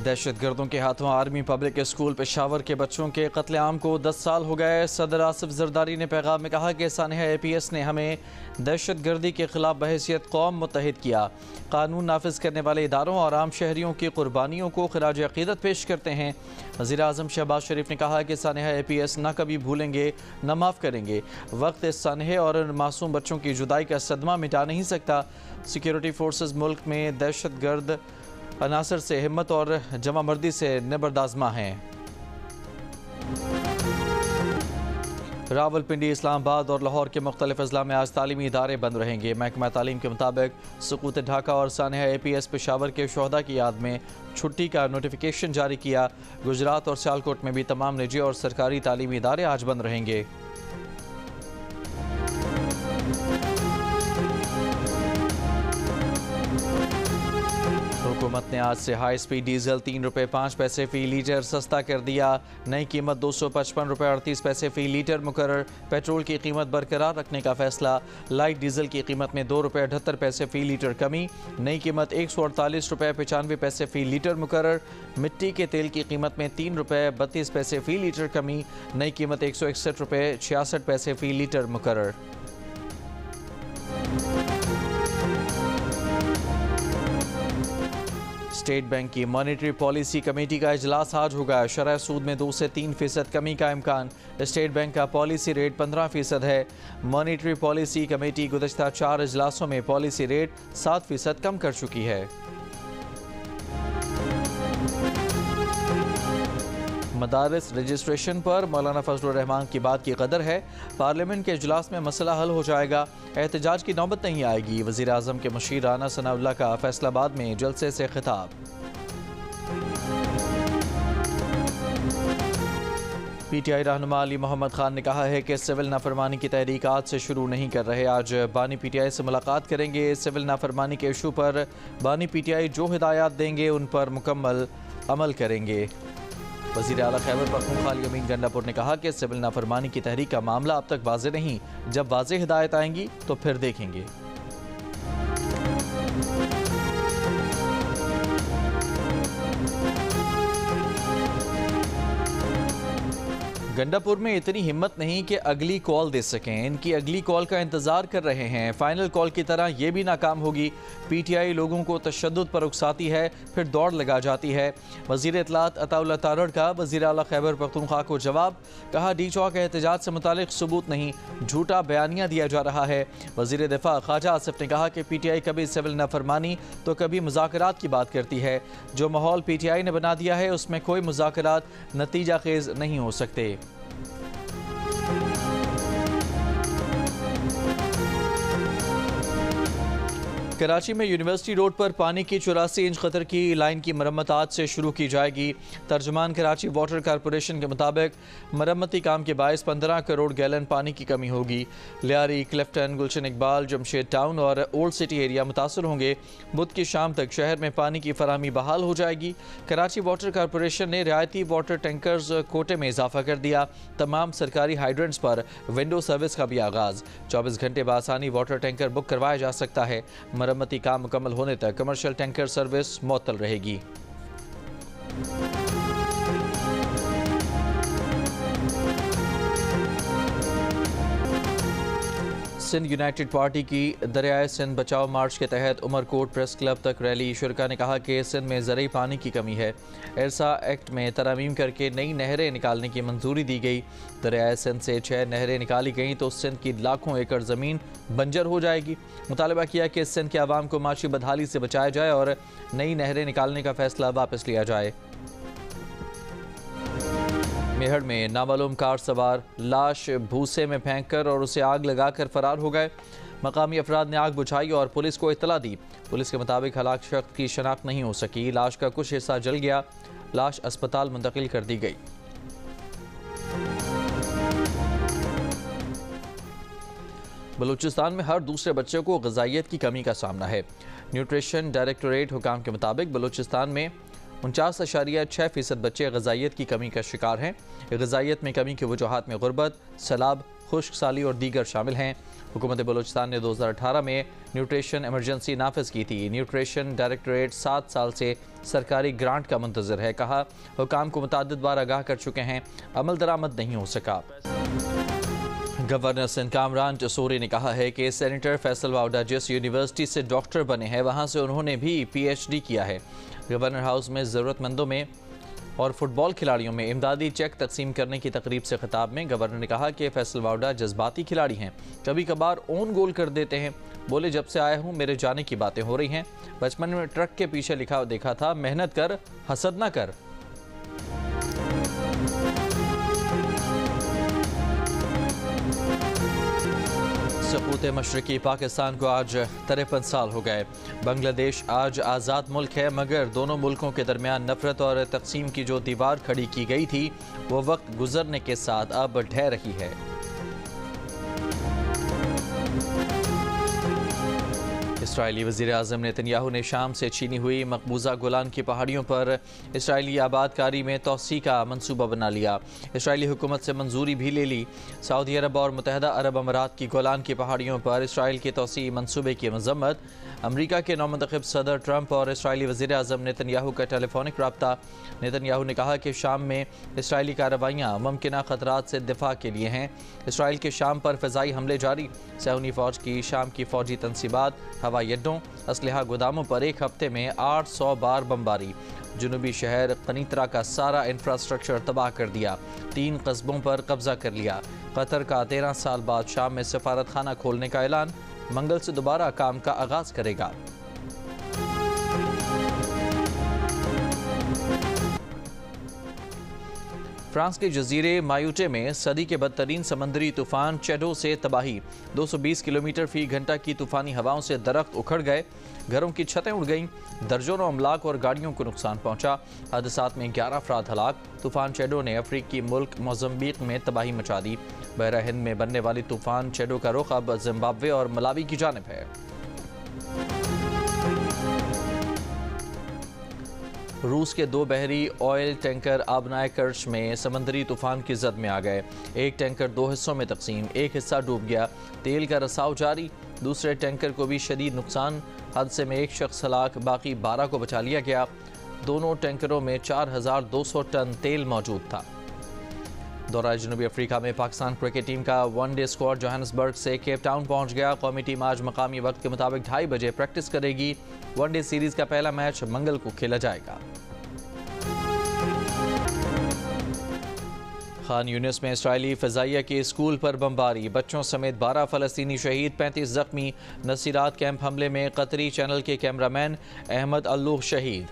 दहशतगर्दों के हाथों army public school Peshawar के बच्चों के कत्लेआम को 10 साल हो गए। सदर आसिफ जरदारी ने पैगाम में कहा कि सानिया APS ने हमें दहशतगर्दी के खिलाफ बहैसियत कौम मुत्तहिद किया। कानून नाफिज करने वाले इदारों और आम शहरियों की कुर्बानियों को खिराज अकीदत पेश करते हैं। वज़ीर आज़म शहबाज शरीफ ने कहा कि सानिया APS न कभी भूलेंगे न माफ़ करेंगे। वक्त इस सानिया और मासूम बच्चों की जुदाई का सदमा मिटा नहीं सकता। सिक्योरिटी फोर्सेस मुल्क में दहशतगर्द अनासर से हिम्मत और जमा मर्दी से निबर्दाज़मा हैं। रावलपिंडी, इस्लामाबाद और लाहौर के मुख्तलिफ अजला में आज तालीमी इदारे बंद रहेंगे। महकमा तालीम के मुताबिक सुकूत ढाका और सानिया APS पेशावर के शोहदा की याद में छुट्टी का नोटिफिकेशन जारी किया। गुजरात और सियालकोट में भी तमाम निजी और सरकारी तालीमी इदारे आज बंद रहेंगे। हुकूमत ने आज से हाई स्पीड डीजल 3 रुपये 5 पैसे फ़ी लीटर सस्ता कर दिया। नई कीमत 255 रुपये 38 पैसे फ़ी लीटर मुकर्रर। पेट्रोल की कीमत बरकरार रखने का फैसला। लाइट डीजल की कीमत में 2 रुपये 78 पैसे फ़ी लीटर कमी। नई कीमत 148 रुपये 95 पैसे फ़ी लीटर मुकर्रर। मिट्टी के तेल की कीमत में 3 रुपये 32 पैसे फ़ी लीटर कमी। नई कीमत 161 रुपये 66 पैसे फ़ी लीटर मुकर्रर। स्टेट बैंक की मॉनेटरी पॉलिसी कमेटी का इजलास आज होगा। शरह सूद में 2 से 3% कमी का इम्कान। स्टेट बैंक का पॉलिसी रेट 15% है। मॉनेटरी पॉलिसी कमेटी गुज़श्ता 4 इजलासों में पॉलिसी रेट 7% कम कर चुकी है। मदारिस रजिस्ट्रेशन पर मौलाना फजलुर रहमान की बात की कदर है। पार्लियामेंट के इजलास में मसला हल हो जाएगा। एहतजाज की नौबत नहीं आएगी। वज़ीर आज़म के मशीर राना सनाउल्लाह का फैसलाबाद में जलसे से खिताब। PTI रहनुमा अली मोहम्मद खान ने कहा है कि सिविल नाफरमानी की तहरीक आज से शुरू नहीं कर रहे। आज बानी PTI से मुलाकात करेंगे। सिविल नाफरमानी के इशू पर बानी PTI जो हिदायत देंगे उन पर मुकम्मल अमल करेंगे। वज़ीर आला खैबर पख्तूनख्वा अमीन गंडापुर ने कहा कि सिविल नाफरमानी की तहरीक का मामला अब तक वाज़ेह नहीं। जब वाज़ेह हिदायत आएंगी तो फिर देखेंगे। गंडापुर में इतनी हिम्मत नहीं कि अगली कॉल दे सकें। इनकी अगली कॉल का इंतजार कर रहे हैं। फाइनल कॉल की तरह ये भी नाकाम होगी। PTI लोगों को तशद्दुद पर उकसाती है, फिर दौड़ लगा जाती है। वज़ीर इत्तलात अताउल्लाह तारड़ का वज़ीर आला खैबर पख्तूनख्वा को जवाब। कहा D-Chowk एहतजाज से मुतालिक सबूत नहीं, झूठा बयानिया दिया जा रहा है। वज़ीर दिफा ख्वाजा आसिफ ने कहा कि PTI कभी सिविल नाफरमानी तो कभी मुज़ाकरात की बात करती है। जो माहौल PTI ने बना दिया है उसमें कोई मुज़ाकरात नतीजा खेज नहीं हो सकते। कराची में यूनिवर्सिटी रोड पर पानी की 84 इंच खतर की लाइन की मरम्मत आज से शुरू की जाएगी। तर्जुमान कराची वाटर कॉरपोरेशन के मुताबिक मरम्मती काम के बायस 15 करोड़ गैलन पानी की कमी होगी। लियारी, क्लिफ्टन, गुलशन इकबाल, जमशेद टाउन और ओल्ड सिटी एरिया मुतासर होंगे। बुध की शाम तक शहर में पानी की फराहमी बहाल हो जाएगी। कराची वाटर कॉरपोरेशन ने रियायती वाटर टैंकर्स कोटे में इजाफा कर दिया। तमाम सरकारी हाइड्रेंट्स पर विंडो सर्विस का भी आगाज़। 24 घंटे बआसानी वाटर टैंकर बुक करवाया जा सकता है। मरम्मती काम मुकम्मल होने तक कमर्शियल टैंकर सर्विस मुअत्तल रहेगी। सिंध यूनाइटेड पार्टी की दरियाए सिंध बचाओ मार्च के तहत उमरकोट प्रेस क्लब तक रैली। शुरका ने कहा कि सिंध में ज़रूरी पानी की कमी है। इरसा एक्ट में तरमीम करके नई नहरें निकालने की मंजूरी दी गई। दरियाए सिंध से 6 नहरें निकाली गईं तो सिंध की लाखों एकड़ ज़मीन बंजर हो जाएगी। मुतालबा किया कि सिंध के अवाम को माशी बदहाली से बचाया जाए और नई नहरें निकालने का फैसला वापस लिया जाए। मेहड़ में नामालूम कार सवार लाश भूसे में फेंककर और उसे आग लगाकर फरार हो गए। मकामी अफराद ने आग बुझाई और पुलिस को इत्तला दी। पुलिस के मुताबिक हलाक शख्स की शनाख्त नहीं हो सकी। लाश का कुछ हिस्सा जल गया। लाश अस्पताल मुंतकिल कर दी गई। बलूचिस्तान में हर दूसरे बच्चे को ग़िज़ाइयत की कमी का सामना है। न्यूट्रिशन डायरेक्टोरेट हुकाम के मुताबिक बलूचिस्तान में 49.6% बच्चे ग़िज़ाइयत की कमी का शिकार हैं। ग़िज़ाइयत में कमी की वजूहात में गुर्बत, सैलाब, खुश्क साली और दीगर शामिल हैं। हुकूमत बलूचिस्तान ने 2018 में न्यूट्रिशन इमरजेंसी नाफिज की थी। न्यूट्रिशन डायरेक्टरेट 7 साल से सरकारी ग्रांट का मुंतजर है। कहा, हुकाम को मुतअद्दिद बार आगाह कर चुके हैं, अमल दरामद नहीं हो सका। गवर्नर सिंध कामरान टसूरी ने कहा है कि सेनेटर फैसल वाउडा जिस यूनिवर्सिटी से डॉक्टर बने हैं वहाँ से उन्होंने भी PhD किया है। गवर्नर हाउस में ज़रूरतमंदों में और फुटबॉल खिलाड़ियों में इमदादी चेक तकसीम करने की तकरीब से खिताब में गवर्नर ने कहा कि फैसल वाउडा जज्बाती खिलाड़ी हैं, कभी कभार ओन गोल कर देते हैं। बोले, जब से आया हूँ मेरे जाने की बातें हो रही हैं। बचपन में ट्रक के पीछे लिखा देखा था, मेहनत कर, हसद ना कर। सकूत मशरकी पाकिस्तान को आज 53 साल हो गए। बांग्लादेश आज आज़ाद मुल्क है, मगर दोनों मुल्कों के दरमियान नफरत और तकसीम की जो दीवार खड़ी की गई थी वो वक्त गुजरने के साथ अब ढह रही है। इसराइली वज़ीर आज़म नेतन्याहू ने शाम से छीनी हुई मकबूजा गोलान की पहाड़ियों पर इसराइली आबादकारी में तोसी का मंसूबा बना लिया। इसराइली हुकूमत से मंजूरी भी ले ली। सऊदी अरब और मुत्तहदा अरब अमारात की गोलान की पहाड़ियों पर इसराइल के तोसी मंसूबे की मजम्मत। अमरीका के नौमंतखब सदर ट्रंप और इसराइली वज़ीर आज़म नेतन्याहू का टेलीफोनिक रब्ता। नेतन्याहू ने कहा कि शाम में इसराइली कार्रवाइयाँ मुमकिना खतरात से दिफा के लिए हैं। इसराइल के शाम पर फ़िज़ाई हमले जारी। सहूनी फ़ौज की शाम की फ़ौजी तनसीबात, हवाई अड्डों, असलहा गोदामों पर एक हफ्ते में 800 बार बमबारी। जुनूबी शहर कनीतरा का सारा इंफ्रास्ट्रक्चर तबाह कर दिया। 3 कस्बों पर कब्जा कर लिया। कतर का 13 साल बाद शाम में सफारत खाना खोलने का ऐलान। मंगल से दोबारा काम का आगाज करेगा। फ्रांस के जजीरे मायूटे में सदी के बदतरीन समंदरी तूफान चेडो से तबाही। 220 किलोमीटर फी घंटा की तूफानी हवाओं से दरख्त उखड़ गए, घरों की छतें उड़ गईं, दर्जनों अमलाक और गाड़ियों को नुकसान पहुंचा। हादसात में 11 अफराद हलाक। तूफान चेडो ने अफ्रीकी मुल्क मोज़म्बिक में तबाही मचा दी। बहरा हिंद में बनने वाली तूफान चेडो का रुख अब जिम्बाब्वे और मलावी की जानिब है। रूस के 2 बहरी ऑयल टैंकर आबनाए कर्च में समंदरी तूफान की जद में आ गए। एक टैंकर 2 हिस्सों में तकसीम, एक हिस्सा डूब गया। तेल का रसाव जारी। दूसरे टैंकर को भी शदीद नुकसान। हादसे में एक शख्स हलाक, बाकी 12 को बचा लिया गया। दोनों टैंकरों में 4200 टन तेल मौजूद था। दौरा जनूबी अफ्रीका में पाकिस्तान क्रिकेट टीम का वनडे स्क्वाड जोहान्सबर्ग से केप टाउन पहुंच गया। कौमी टीम आज मकामी वक्त के मुताबिक 2:30 बजे प्रैक्टिस करेगी। वनडे सीरीज का पहला मैच मंगल को खेला जाएगा। खान यूनिस में इसराइली फ़िज़ाइया के स्कूल पर बमबारी। बच्चों समेत 12 फ़लस्तीनी शहीद, 35 जख्मी। नसीरात कैंप हमले में कतरी चैनल के कैमरामैन अहमद अल्लूह शहीद।